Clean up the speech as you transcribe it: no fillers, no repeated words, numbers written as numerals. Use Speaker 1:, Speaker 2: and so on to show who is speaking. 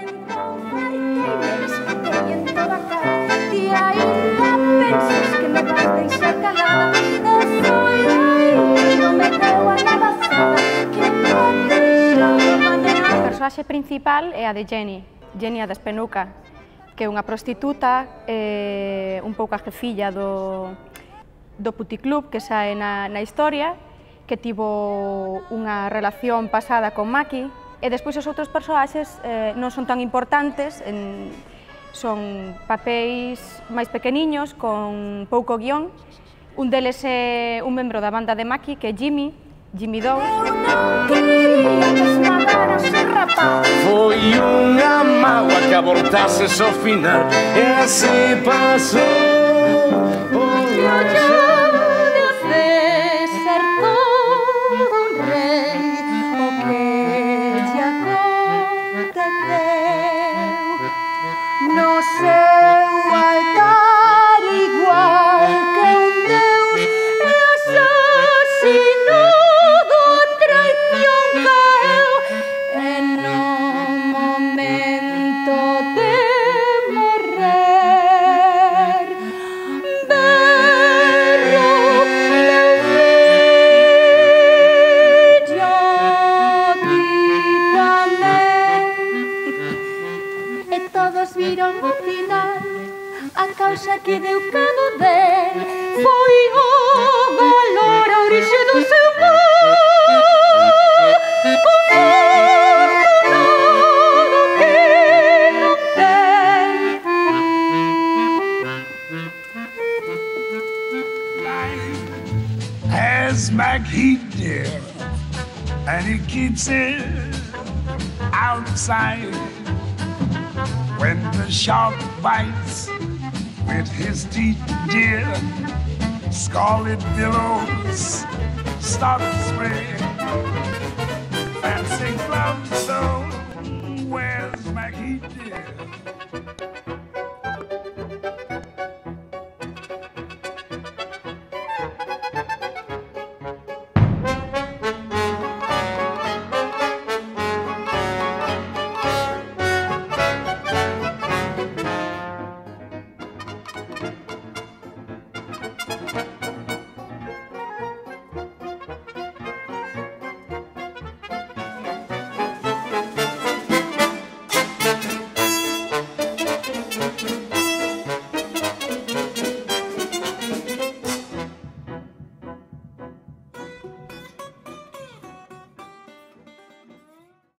Speaker 1: Entón farteime, espetei en toda a cara, ti ainda pensas que me vas deixar calada, e foi aí que me deu a navazada, que me deixou manear.
Speaker 2: A persoaxe principal é a de Jenny, Jenny a despenuca, que é unha prostituta, un pouco a jefilla do puticlub que sae na historia, que tivo unha relación pasada con Maki, e despois os outros persoaxes non son tan importantes, son papéis máis pequeniños, con pouco guión. Un deles é un membro da banda de Maki, que é Jimmy 2.
Speaker 1: Eu non quería que esmagaras o rapaz.
Speaker 3: Foi unha mágoa que abortases ao final, e así pasou.
Speaker 1: No seu altar igual que un deus, e asasinado a traición caeu, e no momento de morrer berrou meu fillo, ti tamén. E todos viron ao final a causa que deu cabo del, foi o valor a orixe do seu mal, afortunado que non ten.
Speaker 4: Has Maggie dear, and he keeps it outside. When the shark bites with his teeth, dear, scarlet billows start to spread. Fancy gloves, so where's Maggie dear?